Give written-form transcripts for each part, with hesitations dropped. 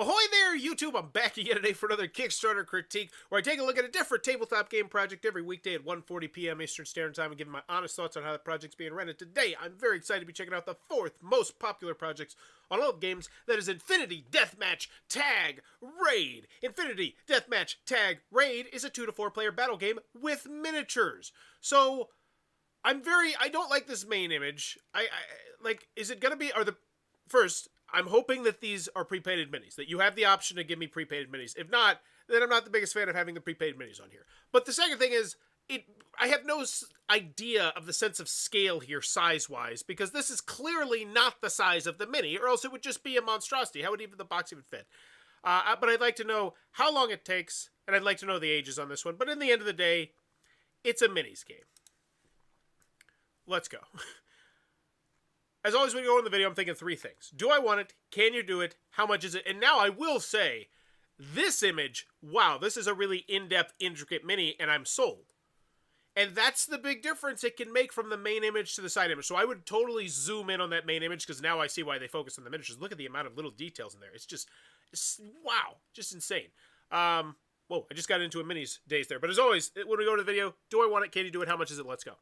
Ahoy there, YouTube! I'm back again today for another Kickstarter critique, where I take a look at a different tabletop game project every weekday at 1:40 p.m. Eastern Standard Time and give my honest thoughts on how the project's being run. And today, I'm very excited to be checking out the fourth most popular projects on all games, that is Infinity Deathmatch Tag Raid. Infinity Deathmatch Tag Raid is a 2 to 4 player battle game with miniatures. So, I don't like this main image. Is it gonna be, first, I'm hoping that these are prepaid minis, that you have the option to give me prepaid minis. If not, then I'm not the biggest fan of having the prepaid minis on here. But the second thing is, I have no idea of the sense of scale here, size-wise, because this is clearly not the size of the mini, or else it would just be a monstrosity. How would even the box even fit? But I'd like to know how long it takes, and I'd like to know the ages on this one. But in the end of the day, it's a minis game. Let's go. As always, when you go in the video, I'm thinking three things. Do I want it? Can you do it? How much is it? And now I will say, this image, wow, this is a really in-depth, intricate mini, and I'm sold. And that's the big difference it can make from the main image to the side image. So I would totally zoom in on that main image, because now I see why they focus on the miniatures. Look at the amount of little details in there. It's wow, just insane. Whoa, I just got into a minis days there. But as always, when we go to the video, do I want it? Can you do it? How much is it? Let's go.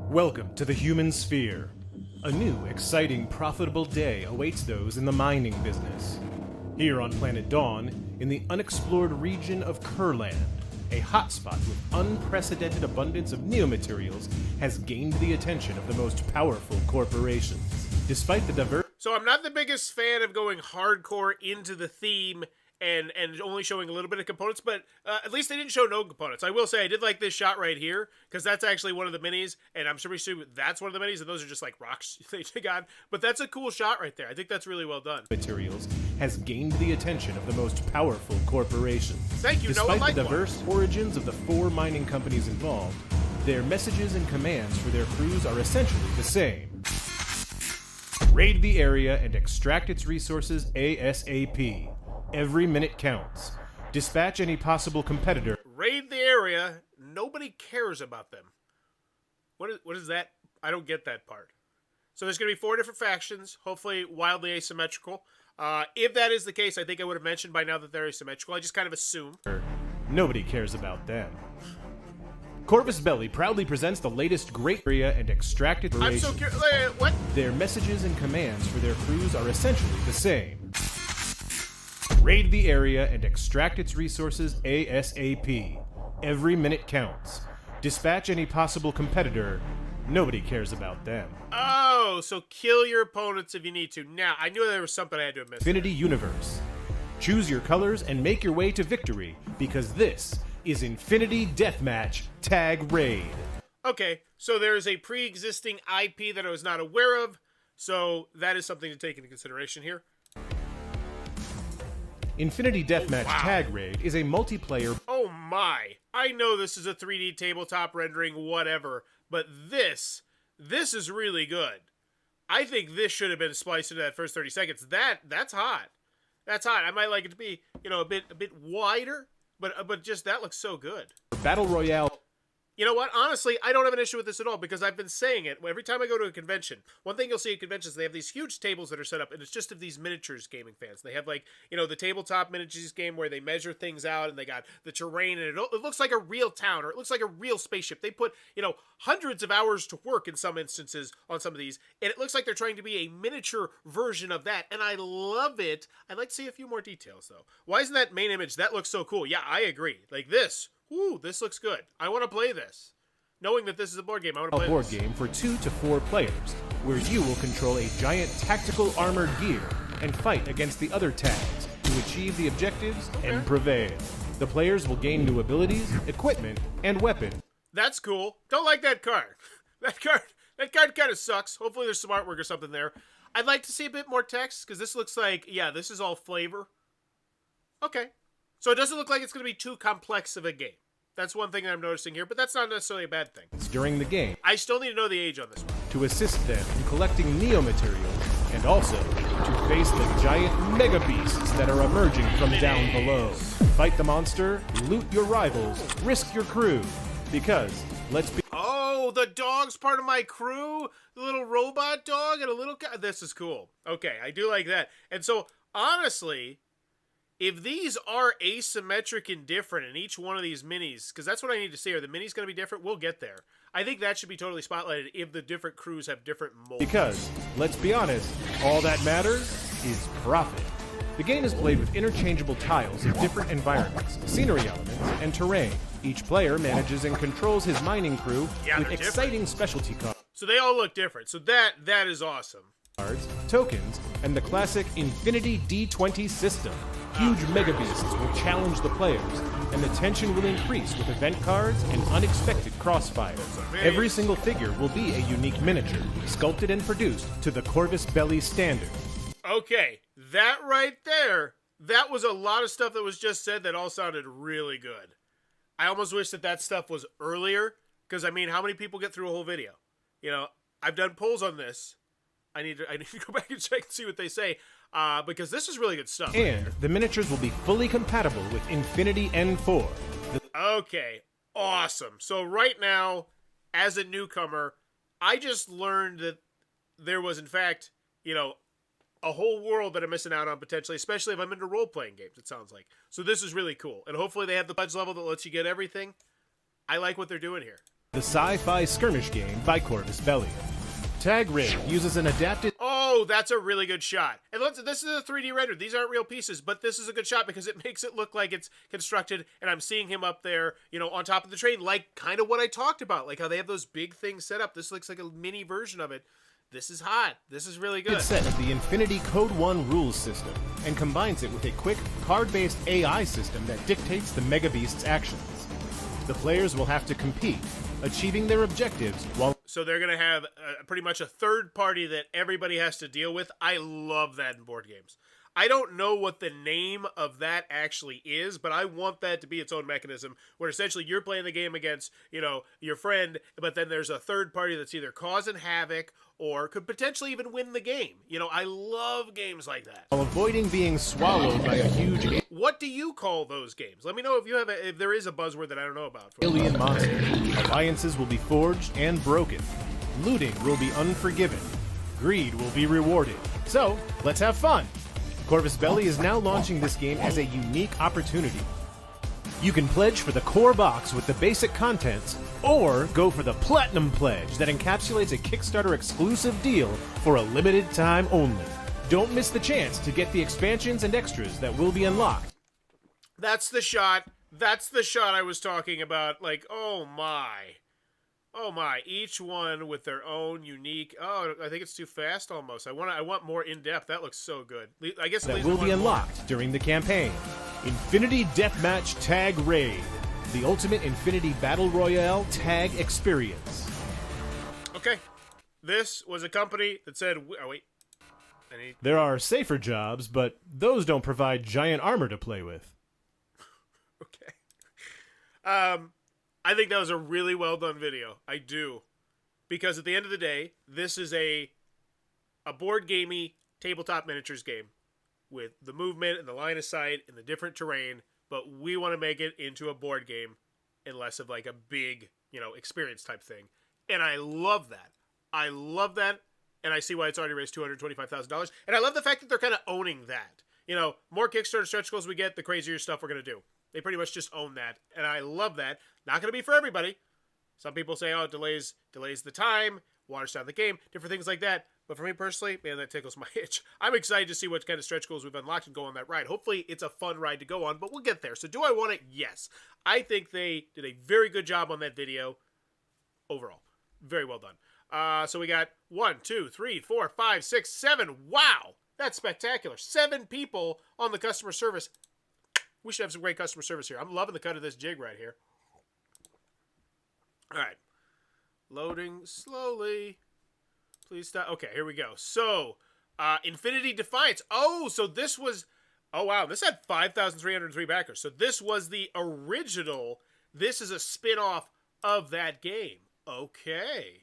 Welcome to the human sphere. A new, exciting, profitable day awaits those in the mining business. Here on planet Dawn, in the unexplored region of Kurland, a hotspot with unprecedented abundance of neomaterials has gained the attention of the most powerful corporations. Despite the diverse... So I'm not the biggest fan of going hardcore into the theme and only showing a little bit of components, but at least they didn't show no components. I will say I did like this shot right here, because that's actually one of the minis, and I'm pretty sure that's one of the minis, and those are just like rocks they got. But that's a cool shot right there. I think that's really well done. Materials has gained the attention of the most powerful corporations. Thank you, Despite the diverse origins of the 4 mining companies involved, their messages and commands for their crews are essentially the same. Raid the area and extract its resources ASAP. Every minute counts. Dispatch any possible competitor. Raid the area. Nobody cares about them. What is that? I don't get that part. So there's going to be 4 different factions, hopefully wildly asymmetrical. If that is the case, I think I would have mentioned by now that they're asymmetrical. I just kind of assume. Nobody cares about them. Corvus Belli proudly presents the latest great area and extracted I'm so curious. What? Their messages and commands for their crews are essentially the same. Raid the area and extract its resources ASAP. Every minute counts. Dispatch any possible competitor. Nobody cares about them. Oh, so kill your opponents if you need to. Now, I knew there was something I had to admit. Infinity Universe. Choose your colors and make your way to victory, because this is Infinity Deathmatch Tag Raid. Okay, so there is a pre-existing IP that I was not aware of, so that is something to take into consideration here. Infinity Deathmatch Tag Raid is a multiplayer... Oh my! I know this is a 3D tabletop rendering, whatever, but this is really good. I think this should have been spliced into that first 30 seconds. That's hot. That's hot. I might like it to be, a bit wider, but just that looks so good. Battle Royale. You know what? Honestly, I don't have an issue with this at all, because I've been saying it. Every time I go to a convention, one thing you'll see at conventions, they have these huge tables that are set up, and it's just of these miniatures gaming fans. They have, the tabletop miniatures game where they measure things out, and they got the terrain, and it looks like a real town, or it looks like a real spaceship. They put, hundreds of hours to work in some instances on some of these, and it looks like they're trying to be a miniature version of that, and I love it. I'd like to see a few more details, though. Why isn't that main image? That looks so cool. Yeah, I agree. Like this. Ooh, this looks good. I want to play this. Knowing that this is a board game, I want to play a board game for 2 to 4 players, where you will control a giant tactical armored gear and fight against the other tags to achieve the objectives and prevail. The players will gain new abilities, equipment, and weapons. That's cool. Don't like that card. That card kind of sucks. Hopefully there's some artwork or something there. I'd like to see a bit more text, because this looks like, yeah, this is all flavor. Okay. So it doesn't look like it's going to be too complex of a game. That's one thing that I'm noticing here, but that's not necessarily a bad thing. During the game. I still need to know the age on this one. To assist them in collecting neo-materials, and also to face the giant mega beasts that are emerging from down below. Fight the monster, loot your rivals, risk your crew, because, let's be... Oh, the dog's part of my crew? The little robot dog and a little guy? This is cool. Okay, I do like that. And so, honestly, if these are asymmetric and different in each one of these minis, because that's what I need to see, are the minis going to be different? We'll get there. I think that should be totally spotlighted if the different crews have different molds. Because, let's be honest, all that matters is profit. The game is played with interchangeable tiles of different environments, scenery elements, and terrain. Each player manages and controls his mining crew with exciting specialty cards. So they all look different. So that is awesome. Cards, tokens, and the classic Infinity D20 system. Huge mega beasts will challenge the players, and the tension will increase with event cards and unexpected crossfire. Every single figure will be a unique miniature, sculpted and produced to the Corvus Belli standard. Okay, that right there, that was a lot of stuff that was just said that all sounded really good. I almost wish that stuff was earlier, because, I mean, how many people get through a whole video? You know, I've done polls on this. I need to go back and check and see what they say, because this is really good stuff. And the miniatures will be fully compatible with Infinity N4. Okay, awesome. So right now, as a newcomer, I just learned that there was, in fact, you know, a whole world that I'm missing out on potentially, especially if I'm into role-playing games, it sounds like. So this is really cool. And hopefully they have the pledge level that lets you get everything. I like what they're doing here. The sci-fi skirmish game by Corvus Belli. Tag Raid uses an adapted... Oh, that's a really good shot. And this is a 3D render. These aren't real pieces, but this is a good shot because it makes it look like it's constructed, and I'm seeing him up there, you know, on top of the train, like kind of what I talked about, like how they have those big things set up. This looks like a mini version of it. This is hot. This is really good. Set of the Infinity Code 1 rules system and combines it with a quick, card-based AI system that dictates the Mega Beast's actions. The players will have to compete, achieving their objectives while... So they're going to have pretty much a third party that everybody has to deal with. I love that in board games. I don't know what the name of that actually is, but I want that to be its own mechanism where essentially you're playing the game against, you know, your friend, but then there's a third party that's either causing havoc or could potentially even win the game. You know, I love games like that. While avoiding being swallowed by a huge... What do you call those games? Let me know if you have if there is a buzzword that I don't know about. Alien monsters. Alliances will be forged and broken. Looting will be unforgiven. Greed will be rewarded. So, let's have fun! Corvus Belli is now launching this game as a unique opportunity. You can pledge for the core box with the basic contents, or go for the Platinum Pledge that encapsulates a Kickstarter exclusive deal for a limited time only. Don't miss the chance to get the expansions and extras that will be unlocked. That's the shot. That's the shot I was talking about. Like, oh my. Oh my, each one with their own unique... Oh, I think it's too fast almost. I want more in-depth. That looks so good. I guess that will be unlocked during the campaign. Infinity Deathmatch Tag Raid. The ultimate Infinity Battle Royale tag experience. Okay. This was a company that said... Oh, wait. There are safer jobs, but those don't provide giant armor to play with. Okay. I think that was a really well done video. I do. Because at the end of the day, this is a board gamey tabletop miniatures game with the movement and the line of sight and the different terrain, but we want to make it into a board game and less of like a big, you know, experience type thing. And I love that. I love that, and I see why it's already raised $225,000. And I love the fact that they're kind of owning that. You know, more Kickstarter stretch goals we get, the crazier stuff we're going to do. They pretty much just own that, and I love that. Not going to be for everybody. Some people say, oh, it delays the time, waters down the game, different things like that. But for me personally, man, that tickles my itch. I'm excited to see what kind of stretch goals we've unlocked and go on that ride. Hopefully, it's a fun ride to go on, but we'll get there. So do I want it? Yes. I think they did a very good job on that video overall. Very well done. So we got 1, 2, 3, 4, 5, 6, 7. Wow! That's spectacular. 7 people on the customer service. We should have some great customer service here. I'm loving the cut of this jig right here. All right. Loading slowly. Please stop. Okay, here we go. So, Infinity Defiance. Oh, so this was... Oh, wow. This had 5,303 backers. So this was the original. This is a spin-off of that game. Okay.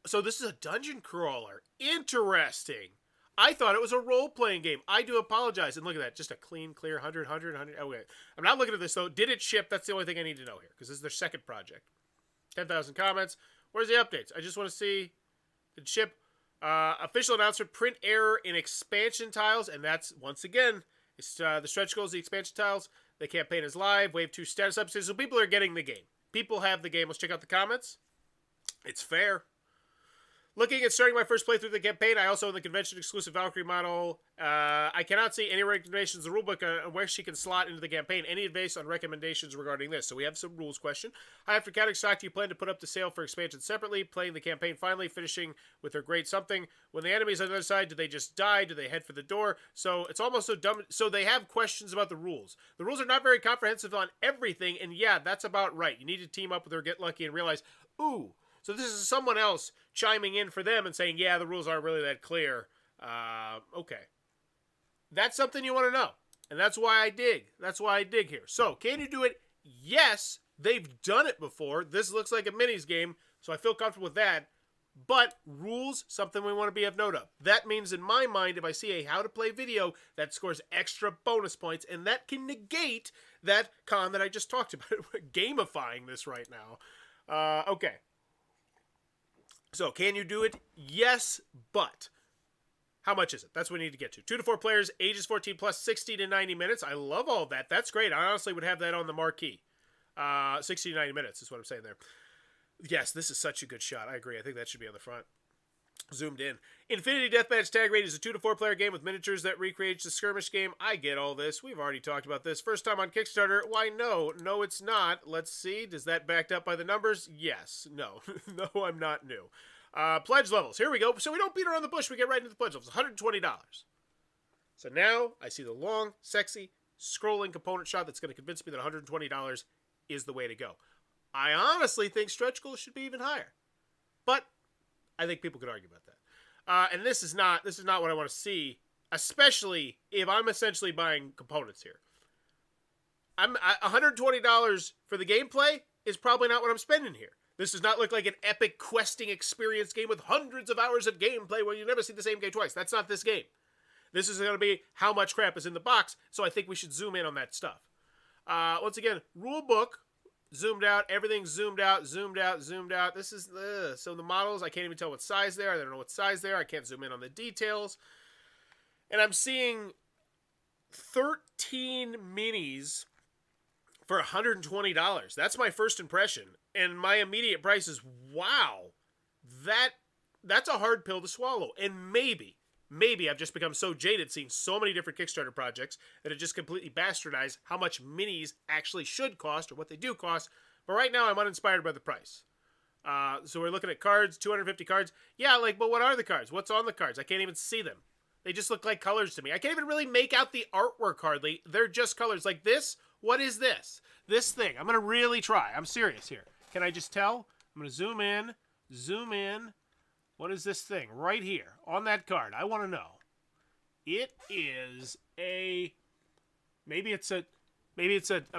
So this is a dungeon crawler. Interesting. I thought it was a role-playing game. I do apologize. And look at that. Just a clean, clear 100. Okay. I'm not looking at this, though. Did it ship? That's the only thing I need to know here, because this is their second project. 10,000 comments. Where's the updates? I just want to see the ship. Official announcement, print error in expansion tiles, and that's, once again, it's the stretch goals, the expansion tiles. The campaign is live. Wave 2 status updates. So people are getting the game. People have the game. Let's check out the comments. It's fair. Looking at starting my first playthrough of the campaign, I also own the convention-exclusive Valkyrie model. I cannot see any recommendations in the rulebook on where she can slot into the campaign. Any advice on recommendations regarding this? So we have some rules question. Hi, after counting stock, do you plan to put up the sale for expansion separately, playing the campaign finally, finishing with her great something? When the enemies on the other side, do they just die? Do they head for the door? So it's almost so dumb. So they have questions about the rules. The rules are not very comprehensive on everything, and yeah, that's about right. You need to team up with her, get lucky, and realize, ooh, so this is someone else chiming in for them and saying, yeah, the rules aren't really that clear. Okay. That's something you want to know. And that's why I dig. That's why I dig here. So, can you do it? Yes. They've done it before. This looks like a minis game, so I feel comfortable with that. But rules, something we want to have note of. That means in my mind, if I see a how to play video, that scores extra bonus points, and that can negate that con that I just talked about. We're gamifying this right now. Okay. So, can you do it? Yes, but how much is it? That's what we need to get to. 2 to 4 players, ages 14 plus, 60 to 90 minutes. I love all of that. That's great. I honestly would have that on the marquee. 60 to 90 minutes is what I'm saying there. Yes, this is such a good shot. I agree. I think that should be on the front. Zoomed in. Infinity Deathmatch Tag Raid is a 2 to 4 player game with miniatures that recreates the skirmish game. I get all this. We've already talked about this. First time on Kickstarter. Why, no. No, it's not. Let's see. Does that backed up by the numbers? Yes. No. No, I'm not new. Pledge levels. Here we go. So we don't beat around the bush. We get right into the pledge levels. $120. So now I see the long, sexy, scrolling component shot that's going to convince me that $120 is the way to go. I honestly think stretch goals should be even higher. But I think people could argue about that. And this is not what I want to see, especially if I'm essentially buying components here. $120 for the gameplay is probably not what I'm spending here. This does not look like an epic questing experience game with hundreds of hours of gameplay where you never see the same game twice. That's not this game. This is going to be how much crap is in the box, so I think we should zoom in on that stuff. Once again, rule book, zoomed out, everything zoomed out, zoomed out, zoomed out. This is, so the models, I can't even tell what size they are. I don't know what size they are. I can't zoom in on the details. And I'm seeing 13 minis for $120. That's my first impression. And my immediate price is, wow, that's a hard pill to swallow. And maybe I've just become so jaded seeing so many different Kickstarter projects that it just completely bastardized how much minis actually should cost or what they do cost. But right now I'm uninspired by the price. So we're looking at cards, 250 cards. Yeah, but what are the cards? What's on the cards? I can't even see them. They just look like colors to me. I can't even really make out the artwork hardly. They're just colors. Like this, what is this? This thing. I'm going to really try. I'm serious here. Can I just tell? I'm going to zoom in. What is this thing right here on that card? I want to know. It is maybe it's a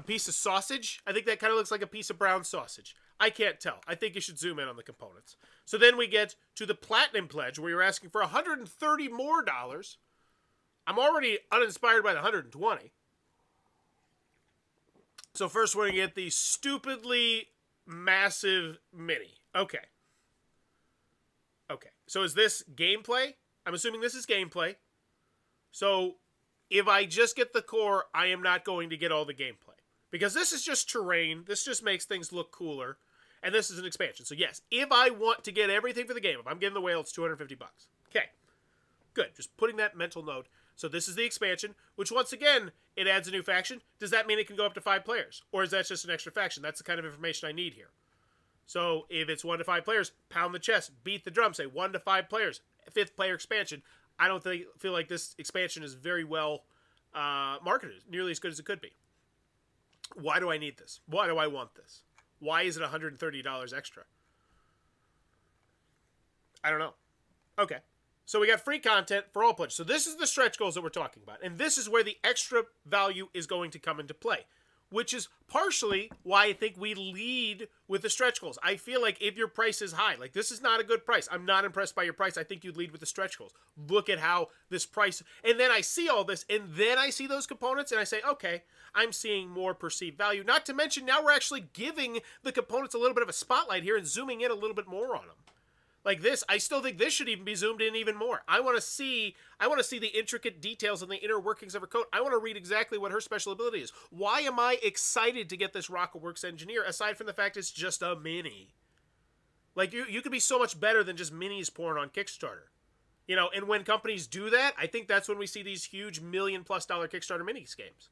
piece of sausage. I think that kind of looks like a piece of brown sausage. I can't tell. I think you should zoom in on the components. So then we get to the Platinum Pledge where you're asking for $130 more. I'm already uninspired by the 120. So first we're going to get the stupidly massive mini. Okay. So is this gameplay? I'm assuming this is gameplay. So if I just get the core, I am not going to get all the gameplay. Because this is just terrain. This just makes things look cooler. And this is an expansion. So yes, if I want to get everything for the game, if I'm getting the whale, it's $250. Okay. Good. Just putting that mental note. So this is the expansion, which once again, it adds a new faction. Does that mean it can go up to 5 players? Or is that just an extra faction? That's the kind of information I need here. So if it's 1 to 5 players, pound the chest, beat the drum, say 1 to 5 players, 5th player expansion. I don't feel like this expansion is very well marketed, nearly as good as it could be. Why do I need this? Why do I want this? Why is it $130 extra? I don't know. Okay. So we got free content for all pledges. So this is the stretch goals that we're talking about. And this is where the extra value is going to come into play. which is partially why I think we lead with the stretch goals. I feel like if your price is high, like this is not a good price. I'm not impressed by your price. I think you'd lead with the stretch goals. Look at how this price, and then I see all this, and then I see those components, and I say, okay, I'm seeing more perceived value. Not to mention now we're actually giving the components a little bit of a spotlight here and zooming in a little bit more on them. Like this, I still think this should even be zoomed in even more. I want to see the intricate details and the inner workings of her coat. I want to read exactly what her special ability is. Why am I excited to get this Rocketworks Engineer, aside from the fact it's just a mini? Like, you could be so much better than just minis pouring on Kickstarter. You know, and when companies do that, I think that's when we see these huge $1 million+ Kickstarter minis games.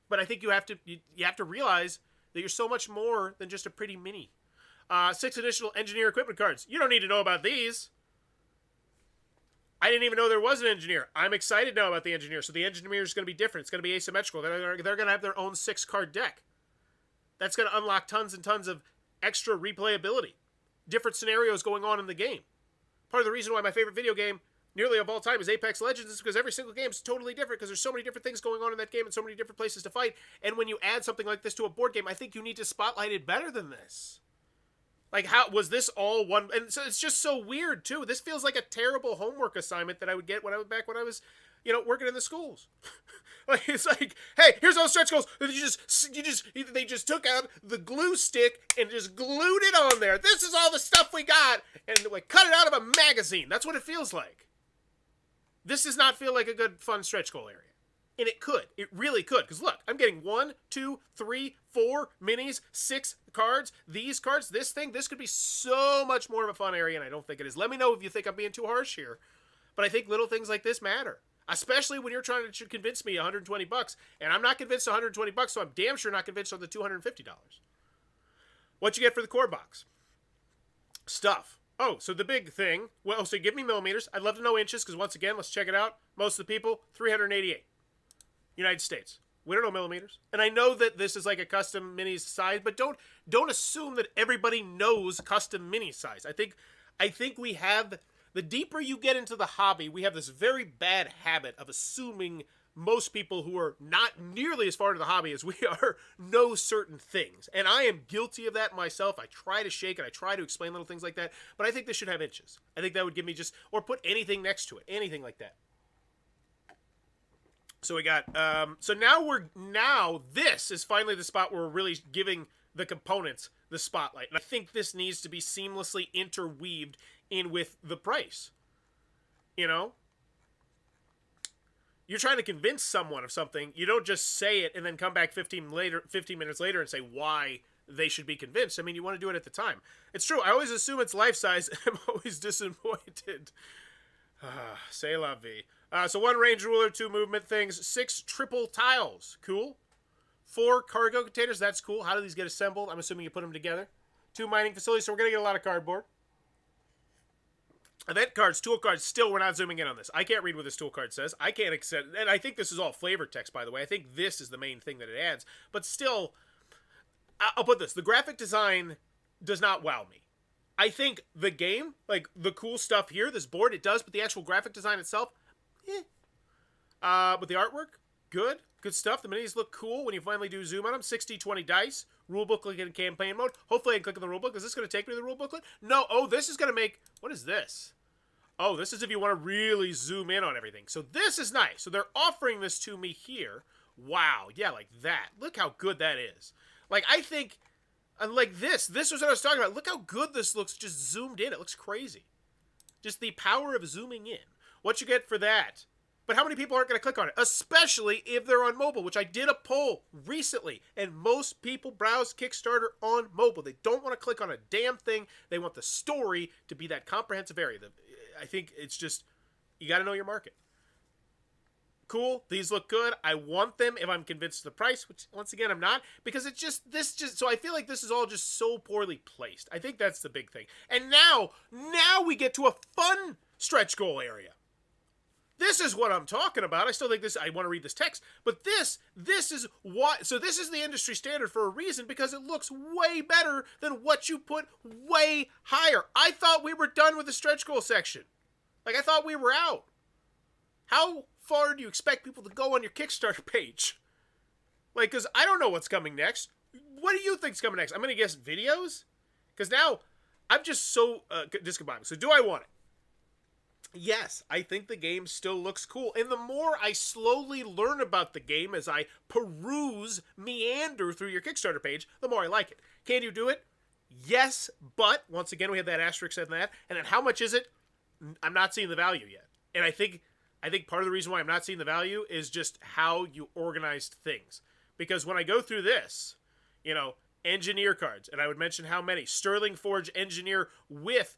But I think you have to realize that you're so much more than just a pretty mini. 6 additional engineer equipment cards. You don't need to know about these. I didn't even know there was an engineer. I'm excited now about the engineer. So the engineer is going to be different. It's going to be asymmetrical. They're going to have their own 6-card deck. That's going to unlock tons and tons of extra replayability. Different scenarios going on in the game. Part of the reason why my favorite video game nearly of all time is Apex Legends is because every single game is totally different because there's so many different things going on in that game and so many different places to fight. And when you add something like this to a board game, I think you need to spotlight it better than this. Like, how was this all one? And so it's just so weird too. This feels like a terrible homework assignment that I would get when I was, working in the schools. Like, it's like, hey, here's all stretch goals. They just took out the glue stick and just glued it on there. This is all the stuff we got, and like cut it out of a magazine. That's what it feels like. This does not feel like a good, fun stretch goal area. And it could. It really could. Because look, I'm getting 1, 2, 3, 4 minis, 6 cards, these cards, this thing. This could be so much more of a fun area, and I don't think it is. Let me know if you think I'm being too harsh here. But I think little things like this matter. Especially when you're trying to convince me $120. And I'm not convinced $120, so I'm damn sure not convinced on the $250. What you get for the core box? Stuff. Oh, so the big thing. Well, so give me millimeters. I'd love to know inches, because once again, let's check it out. Most of the people, 388. United States. We don't know millimeters. And I know that this is like a custom mini size, but don't assume that everybody knows custom mini size. I think we have, the deeper you get into the hobby, we have this very bad habit of assuming most people who are not nearly as far into the hobby as we are know certain things. And I am guilty of that myself. I try to shake and I try to explain little things like that, but I think this should have inches. I think that would give me or put anything next to it, anything like that. So we got, now this is finally the spot where we're really giving the components the spotlight. And I think this needs to be seamlessly interweaved in with the price. You know? You're trying to convince someone of something. You don't just say it and then come back 15 minutes later and say why they should be convinced. I mean, you want to do it at the time. It's true. I always assume it's life size. I'm always disappointed. C'est la vie. So 1 range ruler, 2 movement things, 6 triple tiles. Cool. 4 cargo containers. That's cool. How do these get assembled? I'm assuming you put them together. 2 mining facilities. So we're going to get a lot of cardboard. Event cards, tool cards. Still, we're not zooming in on this. I can't read what this tool card says. I can't accept. And I think this is all flavor text, by the way. I think this is the main thing that it adds. But still, I'll put this. The graphic design does not wow me. I think the game, like the cool stuff here, this board, it does. But the actual graphic design itself, but the artwork, good stuff. The minis look cool when you finally do zoom on them. 60-20 dice. Rulebook like in campaign mode. Hopefully I can click on the rulebook. Is this going to take me to the rule booklet? No. Oh, this is going to make, what is this? Oh, this is if you want to really zoom in on everything. So this is nice. So they're offering this to me here. Wow. Yeah, like that. Look how good that is. Like, I think, like this was what I was talking about. Look how good this looks just zoomed in. It looks crazy. Just the power of zooming in. What you get for that? But how many people aren't going to click on it? Especially if they're on mobile, which I did a poll recently. And most people browse Kickstarter on mobile. They don't want to click on a damn thing. They want the story to be that comprehensive area. I think it's just, you got to know your market. Cool. These look good. I want them if I'm convinced of the price, which once again, I'm not. Because it's just, so I feel like this is all just so poorly placed. I think that's the big thing. And now we get to a fun stretch goal area. This is what I'm talking about. I still think I want to read this text, but this is why. So this is the industry standard for a reason, because it looks way better than what you put way higher. I thought we were done with the stretch goal section. Like, I thought we were out. How far do you expect people to go on your Kickstarter page? Like, because I don't know what's coming next. What do you think's coming next? I'm going to guess videos? Because now I'm just so discombobulated. So do I want it? Yes, I think the game still looks cool. And the more I slowly learn about the game as I meander through your Kickstarter page, the more I like it. Can you do it? Yes, but once again, we have that asterisk in that. And then how much is it? I'm not seeing the value yet. And I think part of the reason why I'm not seeing the value is just how you organized things. Because when I go through this, engineer cards, and I would mention how many. Sterling Forge engineer with,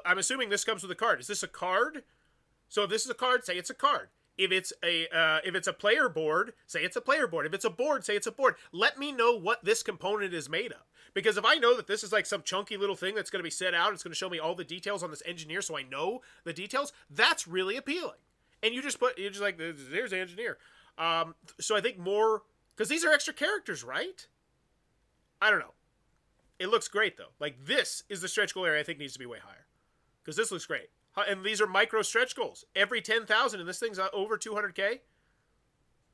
I'm assuming this comes with a card. Is this a card? So if this is a card, say it's a card. If it's a player board, say it's a player board. If it's a board, say it's a board. Let me know what this component is made of. Because if I know that this is like some chunky little thing that's going to be set out, it's going to show me all the details on this engineer so I know the details, that's really appealing. And you're just like, there's the engineer. So I think more, because these are extra characters, right? I don't know. It looks great, though. Like, this is the stretch goal area I think needs to be way higher. Because this looks great. And these are micro stretch goals. Every 10,000, and this thing's over 200K.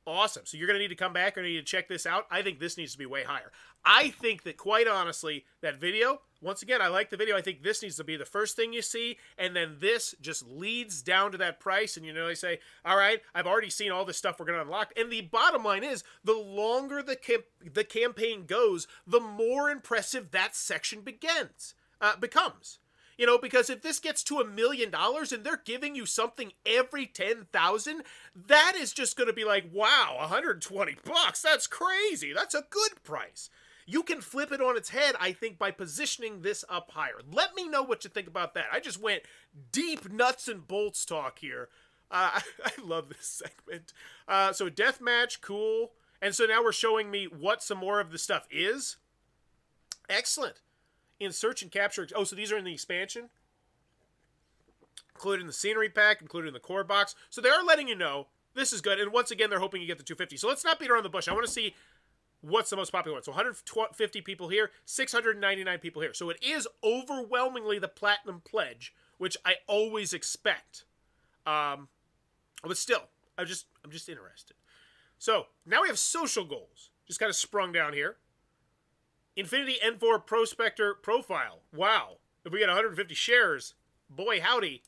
Awesome. So you're going to need to come back or need to check this out. I think this needs to be way higher. I think that, quite honestly, that video, once again, I like the video. I think this needs to be the first thing you see, and then this just leads down to that price, and they say, all right, I've already seen all this stuff we're going to unlock. And the bottom line is, the longer the campaign goes, the more impressive that section becomes. Because if this gets to $1 million and they're giving you something every 10,000, that is just going to be like, wow, $120. That's crazy. That's a good price. You can flip it on its head, I think, by positioning this up higher. Let me know what you think about that. I just went deep nuts and bolts talk here. I love this segment. So Deathmatch, cool. And so now we're showing me what some more of the stuff is. Excellent. In search and capture. Oh, so these are in the expansion? Included in the scenery pack, included in the core box. So they are letting you know this is good. And once again, they're hoping you get the 250. So let's not beat around the bush. I want to see what's the most popular one. So 150 people here, 699 people here. So it is overwhelmingly the Platinum Pledge, which I always expect. But still, I'm just interested. So now we have social goals. Just kind of sprung down here. Infinity N4 Prospector Profile. Wow. If we get 150 shares, boy howdy,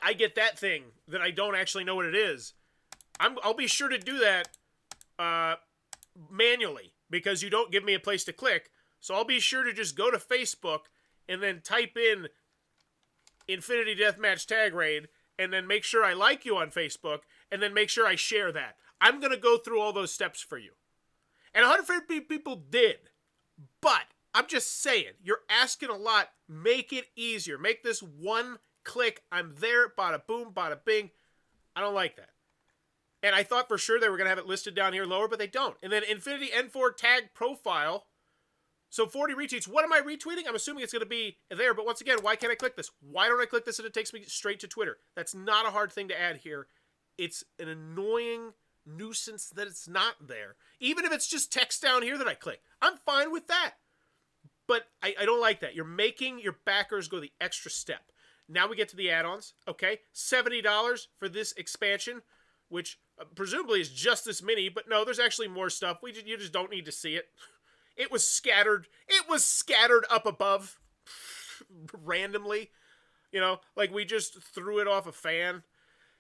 I get that thing that I don't actually know what it is. I'll be sure to do that manually because you don't give me a place to click. So I'll be sure to just go to Facebook and then type in Infinity Deathmatch Tag Raid and then make sure I like you on Facebook and then make sure I share that. I'm going to go through all those steps for you. And 150 people did. But I'm just saying, you're asking a lot. Make it easier. Make this one click. I'm there. Bada boom, bada bing. I don't like that. And I thought for sure they were going to have it listed down here lower, but they don't. And then Infinity N4 Tag Profile. So 40 retweets. What am I retweeting? I'm assuming it's going to be there. But once again, why can't I click this? Why don't I click this and it takes me straight to Twitter? That's not a hard thing to add here. It's an annoying nuisance that it's not there. Even if it's just text down here that I click, I'm fine with that. But I don't like that. You're making your backers go the extra step. Now we get to the add-ons. Okay, $70 for this expansion, which presumably is just this mini, but no, there's actually more stuff. You just don't need to see it. It was scattered. It was scattered up above randomly. Like we just threw it off a fan.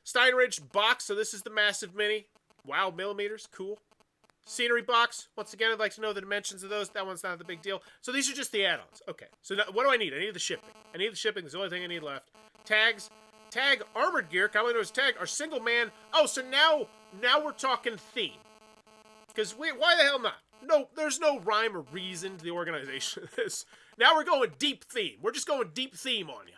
Steinridge box, so this is the massive mini. Wow, millimeters, cool. Scenery box, once again, I'd like to know the dimensions of those. That one's not the big deal. So these are just the add-ons. Okay, so now, what do I need? I need the shipping. That's the only thing I need left. Tags, tag armored gear, commonly known as tag, our single man. Oh, so now we're talking theme. Because why the hell not? No, there's no rhyme or reason to the organization of this. Now we're going deep theme. We're just going deep theme on you.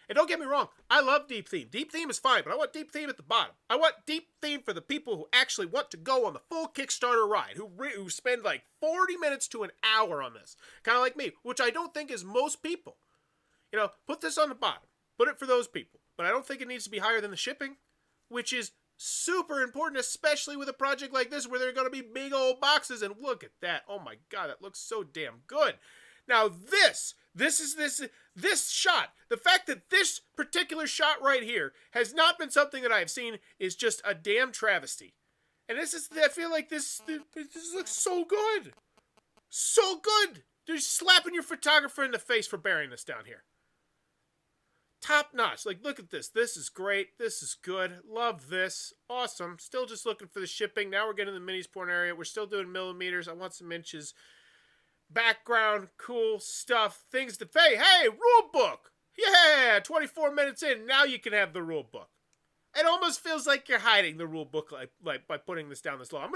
And don't get me wrong, I love deep theme. Deep theme is fine, but I want deep theme at the bottom. I want deep theme for the people who actually want to go on the full Kickstarter ride, who spend like 40 minutes to an hour on this. Kind of like me, which I don't think is most people. Put this on the bottom. Put it for those people. But I don't think it needs to be higher than the shipping, which is super important, especially with a project like this where there are going to be big old boxes. And look at that. Oh my God, that looks so damn good. Now this shot, the fact that this particular shot right here has not been something that I have seen is just a damn travesty. And I feel like this looks so good. So good. They're slapping your photographer in the face for burying this down here. Top notch. Like, look at this. This is great. This is good. Love this. Awesome. Still just looking for the shipping. Now we're getting the minis porn area. We're still doing millimeters. I want some inches. Background. Cool stuff. Things to pay. Hey, rule book. Yeah. 24 minutes in. Now you can have the rule book. It almost feels like you're hiding the rule book like by putting this down this low.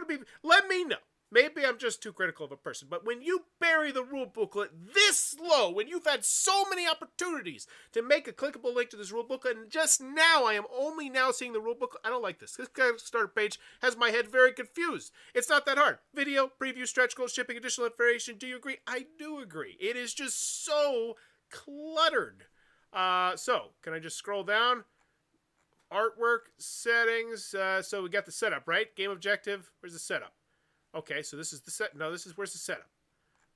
Let me know. Maybe I'm just too critical of a person, but when you bury the rule booklet this low, when you've had so many opportunities to make a clickable link to this rule booklet, and just now I am only now seeing the rule booklet, I don't like this. This Kickstarter page has my head very confused. It's not that hard. Video, preview, stretch goals, shipping, additional information. Do you agree? I do agree. It is just so cluttered. So, can I just scroll down? Artwork, settings. So we got the setup, right? Game objective. Where's the setup? Okay, so this is the set. No, where's the setup?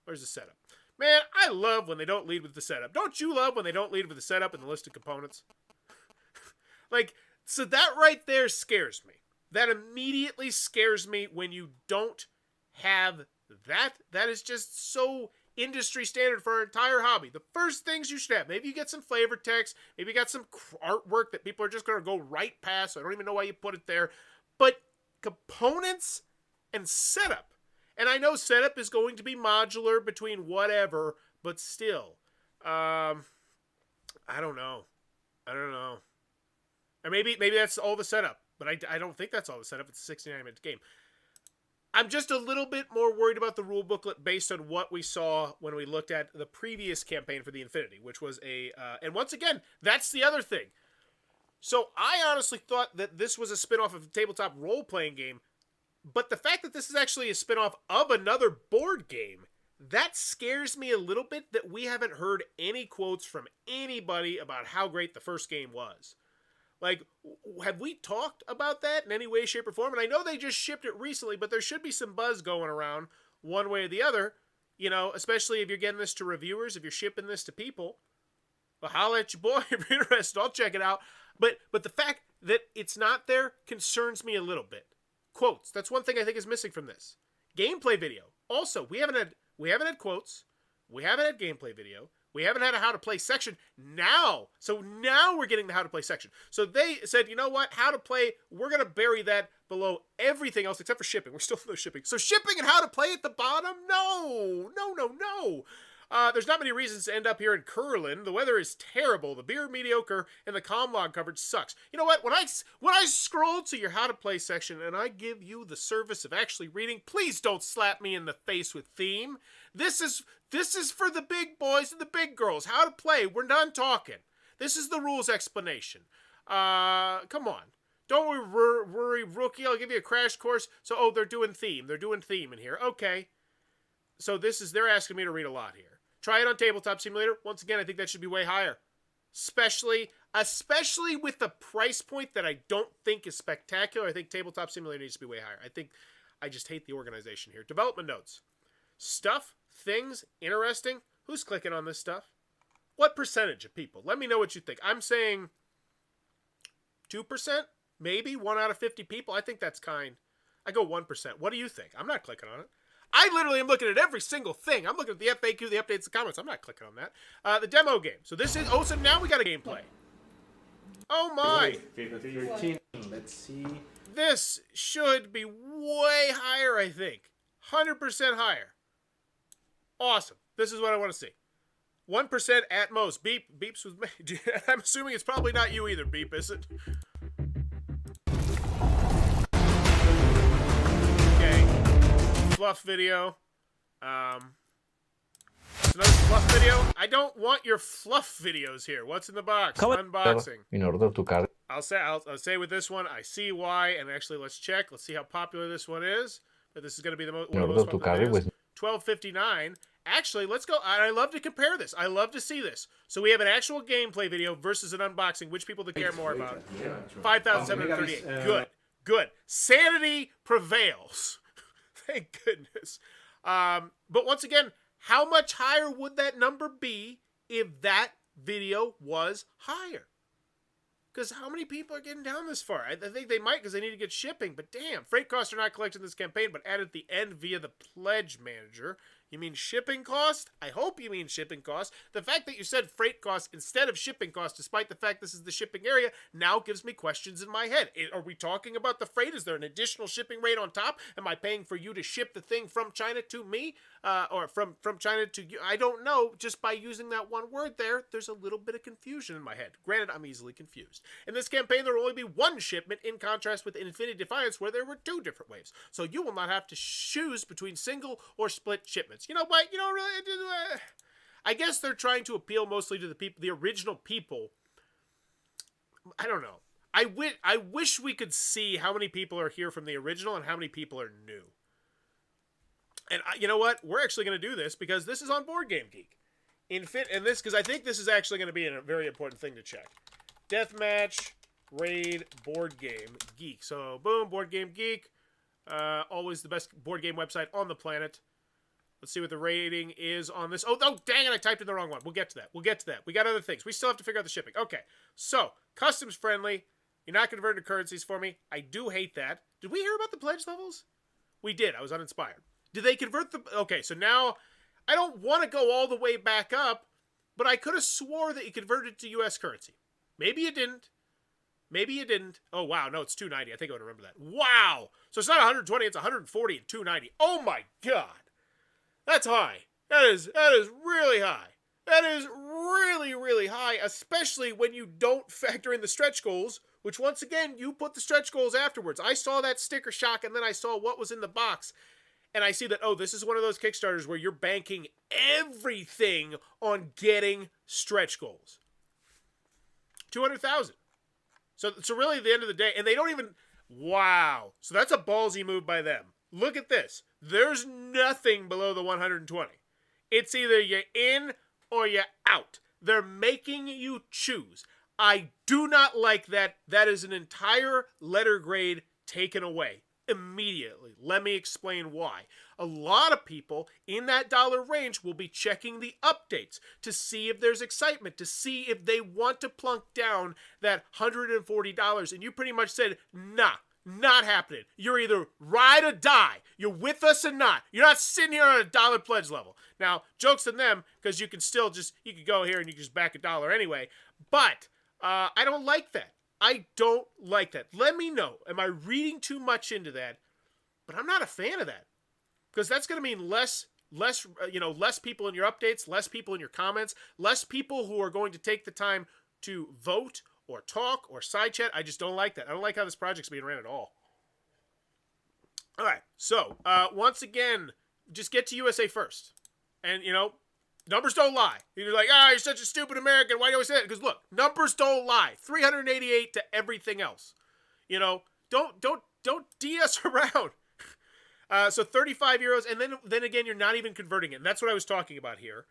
Where's the setup? Man, I love when they don't lead with the setup. Don't you love when they don't lead with the setup and the list of components? Like, so that right there scares me. That immediately scares me when you don't have that. That is just so industry standard for our entire hobby. The first things you should have. Maybe you get some flavor text. Maybe you got some artwork that people are just going to go right past. So I don't even know why you put it there. But components and setup. And I know setup is going to be modular between whatever, but still. I don't know. Or maybe that's all the setup. But I don't think that's all the setup. It's a 69-minute game. I'm just a little bit more worried about the rule booklet based on what we saw when we looked at the previous campaign for the Infinity, which was and once again, that's the other thing. So I honestly thought that this was a spin-off of a tabletop role-playing game, but the fact that this is actually a spin-off of another board game, that scares me a little bit that we haven't heard any quotes from anybody about how great the first game was. Like, have we talked about that in any way, shape, or form? And I know they just shipped it recently, but there should be some buzz going around one way or the other, you know, especially if you're getting this to reviewers, if you're shipping this to people. Well, holla at your boy if you're interested. I'll check it out. But the fact that it's not there concerns me a little bit. Quotes. That's one thing I think is missing from this. Gameplay video. Also, we haven't had quotes. We haven't had gameplay video. We haven't had a how to play section now. So now we're getting the how to play section. So they said, you know what? How to play, we're going to bury that below everything else except for shipping. We're still no shipping. So shipping and how to play at the bottom? No. There's not many reasons to end up here in Curlin. The weather is terrible. The beer mediocre, and the comm log coverage sucks. You know what? When I scroll to your how to play section and I give you the service of actually reading, please don't slap me in the face with theme. This is for the big boys and the big girls. How to play. We're done talking. This is the rules explanation. Come on. Don't worry, rookie. I'll give you a crash course. So, they're doing theme. They're doing theme in here. Okay. So they're asking me to read a lot here. Try it on Tabletop Simulator. Once again, I think that should be way higher. Especially with the price point that I don't think is spectacular. I think Tabletop Simulator needs to be way higher. I just hate the organization here. Development notes. Stuff, things, interesting. Who's clicking on this stuff? What percentage of people? Let me know what you think. I'm saying 2%, maybe 1 out of 50 people. I think that's kind. I go 1%. What do you think? I'm not clicking on it. I literally am looking at every single thing. I'm looking at the FAQ, the updates, the comments. I'm not clicking on that. The demo game. So this is, so now we got a gameplay. Oh my. 13. Let's see. This should be way higher, I think. 100% higher. Awesome. This is what I want to see. 1% at most. Beeps with me. I'm assuming it's probably not you either, Beep, is it? Okay. Fluff video. It's another fluff video. I don't want your fluff videos here. What's in the box? Unboxing. In order to carry. I'll say with this one, I see why, and actually let's check. Let's see how popular this one is. But this is going to be one of the most popular videos. $12.59. Actually, let's go. I love to compare this. I love to see this. So we have an actual gameplay video versus an unboxing. Which people to care more about? 5,738. Good. Sanity prevails. Thank goodness. But once again, how much higher would that number be if that video was higher? Because how many people are getting down this far? I think they might because they need to get shipping. But damn, freight costs are not collected in this campaign, but added at the end via the pledge manager. You mean shipping cost? I hope you mean shipping cost. The fact that you said freight cost instead of shipping cost, despite the fact this is the shipping area, now gives me questions in my head. Are we talking about the freight? Is there an additional shipping rate on top? Am I paying for you to ship the thing from China to me? Or from China to you? I don't know. Just by using that one word there's a little bit of confusion in my head. Granted, I'm easily confused. In this campaign, there will only be one shipment, in contrast with Infinity Defiance, where there were 2 different waves. So you will not have to choose between single or split shipments. You know what? You don't really do that. I guess they're trying to appeal mostly to the people, the original people. I don't know. I wish we could see how many people are here from the original and how many people are new. And you know what? We're actually going to do this because this is on Board Game Geek. Because I think this is actually going to be a very important thing to check. Deathmatch, Raid, Board Game Geek. So, boom, Board Game Geek. Always the best board game website on the planet. Let's see what the rating is on this. Oh, dang it, I typed in the wrong one. We'll get to that. We got other things. We still have to figure out the shipping. Okay, so, customs friendly. You're not converting to currencies for me. I do hate that. Did we hear about the pledge levels? We did. I was uninspired. Did they convert the... Okay, so now, I don't want to go all the way back up, but I could have swore that you converted to U.S. currency. Maybe you didn't. Maybe you didn't. Oh, wow. No, it's 290. I think I would remember that. Wow. So it's not 120. It's 140 and 290. Oh, my God. That's high. That is really high. That is really, really high, especially when you don't factor in the stretch goals, which, once again, you put the stretch goals afterwards. I saw that sticker shock, and then I saw what was in the box. And I see that, oh, this is one of those Kickstarters where you're banking everything on getting stretch goals. 200,000. So really, at the end of the day, and they don't even... Wow. So that's a ballsy move by them. Look at this. There's nothing below the 120. It's either you're in or you're out. They're making you choose. I do not like that. That is an entire letter grade taken away immediately. Let me explain why. A lot of people in that dollar range will be checking the updates to see if there's excitement, to see if they want to plunk down that $140. And you pretty much said, nah. Not happening. You're either ride or die. You're with us or not. You're not sitting here on a dollar pledge level. Now, jokes on them, because you can still just, you can go here and you can just back $1 anyway. But I don't like that. I don't like that. Let me know. Am I reading too much into that? But I'm not a fan of that. Because that's going to mean less people in your updates, less people in your comments, less people who are going to take the time to vote or talk, or side chat. I just don't like that. I don't like how this project's being ran at all. Alright, so, once again, just get to USA first. And, numbers don't lie. You're like, you're such a stupid American. Why do you always say that? Because, look, numbers don't lie. 388 to everything else. Don't DS around. So 35 euros, and then again, you're not even converting it. And that's what I was talking about here.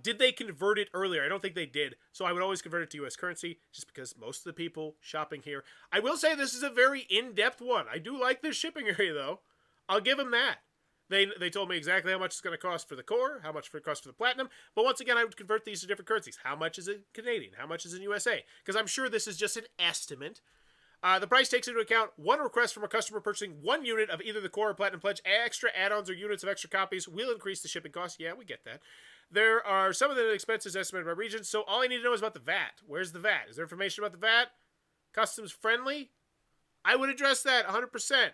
Did they convert it earlier? I don't think they did. So I would always convert it to U.S. currency just because most of the people shopping here. I will say this is a very in-depth one. I do like this shipping area, though. I'll give them that. They told me exactly how much it's going to cost for the core, how much it costs for the platinum. But once again, I would convert these to different currencies. How much is it Canadian? How much is in USA? Because I'm sure this is just an estimate. The price takes into account one request from a customer purchasing one unit of either the core or platinum pledge. Extra add-ons or units of extra copies will increase the shipping cost. Yeah, we get that. There are some of the expenses estimated by region, so all I need to know is about the VAT. Where's the VAT? Is there information about the VAT? Customs friendly? I would address that 100%.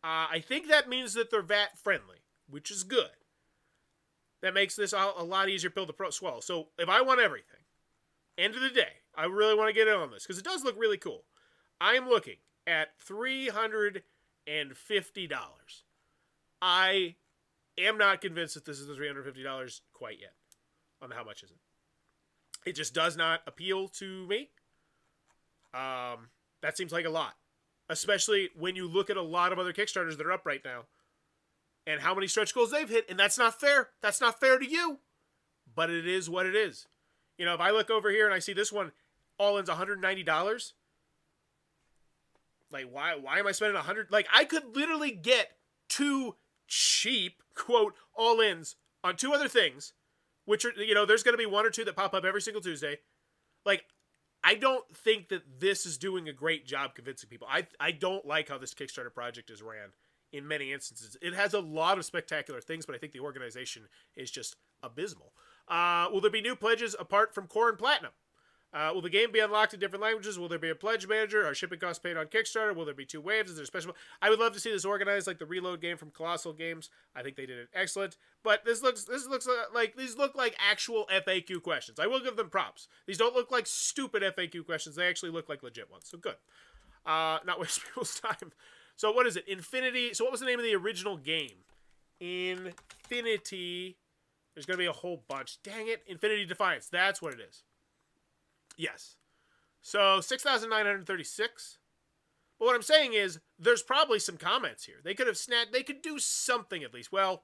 I think that means that they're VAT friendly, which is good. That makes this a lot easier pill to swallow. So if I want everything, end of the day, I really want to get in on this because it does look really cool. I am looking at $350. I am not convinced that this is the $350 quite yet. On how much is it? It just does not appeal to me. That seems like a lot. Especially when you look at a lot of other Kickstarters that are up right now. And how many stretch goals they've hit. And that's not fair. That's not fair to you. But it is what it is. If I look over here and I see this one, all in's $190. Like, why am I spending $100? Like, I could literally get 2 cheap, quote, all-ins on 2 other things, which are, there's going to be 1 or 2 that pop up every single Tuesday. Like, I don't think that this is doing a great job convincing people. I don't like how this Kickstarter project is ran in many instances. It has a lot of spectacular things, but I think the organization is just abysmal. Will there be new pledges apart from Core and Platinum? Will the game be unlocked in different languages? Will there be a pledge manager? Are shipping costs paid on Kickstarter? Will there be 2 waves? Is there a special? I would love to see this organized like the Reload game from Colossal Games. I think they did it excellent. But this looks like these look like actual FAQ questions. I will give them props. These don't look like stupid FAQ questions. They actually look like legit ones. So good. Not waste people's time. So what is it? Infinity. So what was the name of the original game? Infinity. There's going to be a whole bunch. Dang it. Infinity Defiance. That's what it is. Yes. So 6,936. But what I'm saying is there's probably some comments here. They could have they could do something at least. Well,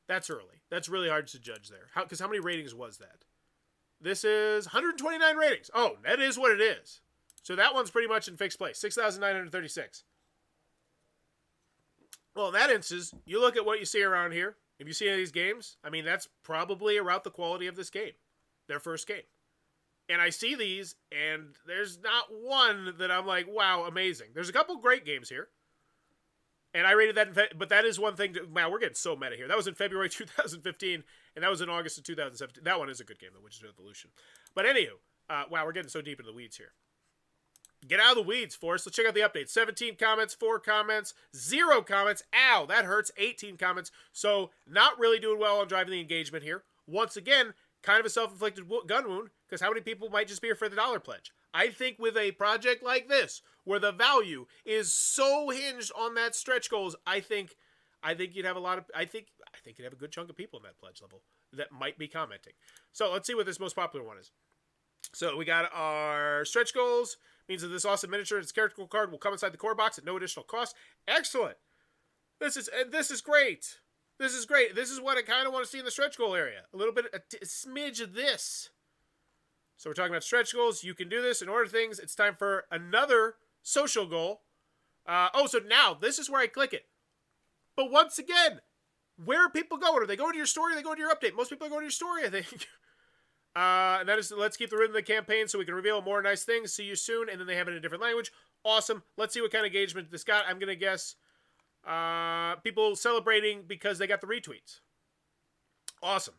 that's early. That's really hard to judge there. Because how many ratings was that? This is 129 ratings. Oh, that is what it is. So that one's pretty much in fixed place. 6,936. Well, in that instance, you look at what you see around here. If you see any of these games, I mean, that's probably about the quality of this game. Their first game. And I see these, and there's not one that I'm like, wow, amazing. There's a couple great games here. And I rated that, but that is one thing. Wow, we're getting so meta here. That was in February 2015, and that was in August of 2017. That one is a good game, though, which is Evolution. But anywho, wow, we're getting so deep into the weeds here. Get out of the weeds, Forrest. Let's check out the updates. 17 comments, 4 comments, 0 comments. Ow, that hurts. 18 comments. So not really doing well on driving the engagement here. Once again, kind of a self-inflicted gun wound, because how many people might just be here for the $1 pledge? I think with a project like this, where the value is so hinged on that stretch goals, I think you'd have a lot of, I think you'd have a good chunk of people in that pledge level that might be commenting. So let's see what this most popular one is. So we got our stretch goals. Means that this awesome miniature and its character card will come inside the core box at no additional cost. Excellent. This is great. This is great. This is what I kind of want to see in the stretch goal area. A little bit, a smidge of this. So we're talking about stretch goals. You can do this and order things. It's time for another social goal. So now this is where I click it. But once again, where are people going? Are they going to your story or are they going to your update? Most people are going to your story, I think. And that is, let's keep the rhythm of the campaign so we can reveal more nice things. See you soon. And then they have it in a different language. Awesome. Let's see what kind of engagement this got. I'm going to guess people celebrating because they got the retweets. Awesome.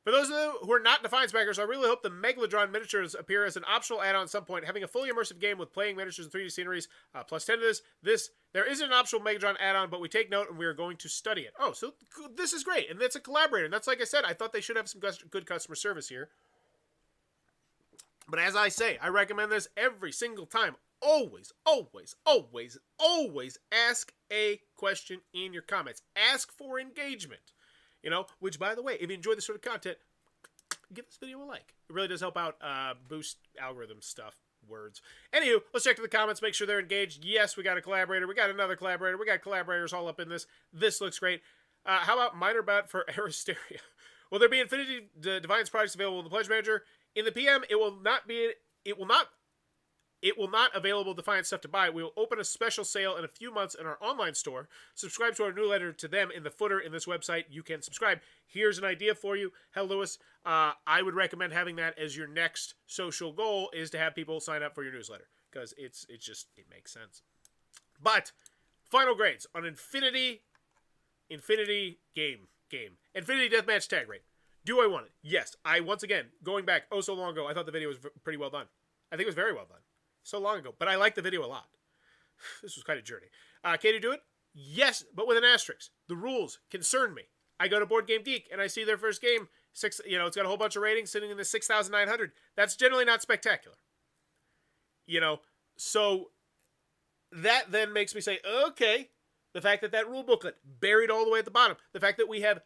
For those of you who are not Defiance backers, I really hope the Megalodon miniatures appear as an optional add-on at some point. Having a fully immersive game with playing miniatures and 3D sceneries, plus 10 to this. There isn't an optional Megalodon add-on, but we take note and we are going to study it. Oh, so this is great. And that's a collaborator. And that's like I said, I thought they should have some good customer service here. But as I say, I recommend this every single time. Always, always, always, always ask a question in your comments. Ask for engagement. You know, which, by the way, if you enjoy this sort of content, give this video a like. It really does help out boost algorithm stuff, words. Anywho, let's check the comments, make sure they're engaged. Yes, we got a collaborator. We got another collaborator. We got collaborators all up in this. This looks great. How about minor bout for Aristeria? Will there be Infinity Defiance products available in the Pledge Manager? In the PM, it will not available Defiance stuff to buy. We will open a special sale in a few months in our online store. Subscribe to our newsletter to them in the footer in this website. You can subscribe. Here's an idea for you. Hell, Lewis, I would recommend having that as your next social goal is to have people sign up for your newsletter because it makes sense. But final grades on Infinity Deathmatch tag rate. Do I want it? Yes. Once again, going back so long ago, I thought the video was pretty well done. I think it was very well done. So long ago, but I like the video a lot. This was quite a journey. Can you do it? Yes, but with an asterisk. The rules concern me. I go to Board Game Geek and I see their first game. It's got a whole bunch of ratings sitting in the 6,900. That's generally not spectacular. So that then makes me say, okay, the fact that rule booklet buried all the way at the bottom, the fact that we have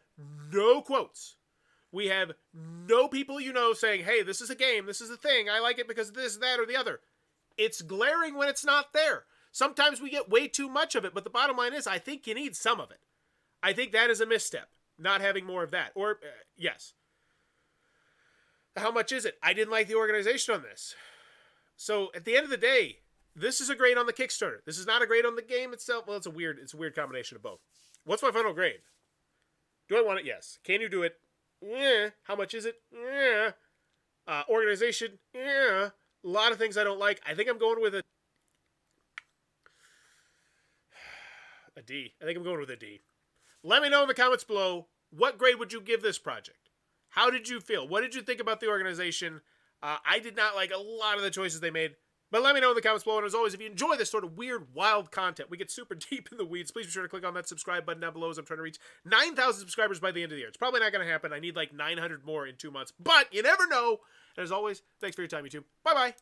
no quotes, we have no people saying, hey, this is a game, this is a thing, I like it because of this, that, or the other. It's glaring when it's not there. Sometimes we get way too much of it, but the bottom line is I think you need some of it. I think that is a misstep, not having more of that. Or, yes. How much is it? I didn't like the organization on this. So, at the end of the day, this is a grade on the Kickstarter. This is not a grade on the game itself. Well, it's a weird combination of both. What's my final grade? Do I want it? Yes. Can you do it? Yeah. How much is it? Yeah. Organization? Yeah. A lot of things I don't like. I think I'm going with a D. I think I'm going with a D. Let me know in the comments below, what grade would you give this project? How did you feel? What did you think about the organization? I did not like a lot of the choices they made. But let me know in the comments below. And as always, if you enjoy this sort of weird, wild content, we get super deep in the weeds, please be sure to click on that subscribe button down below as I'm trying to reach 9,000 subscribers by the end of the year. It's probably not going to happen. I need like 900 more in 2 months. But you never know. And as always, thanks for your time, YouTube. Bye-bye.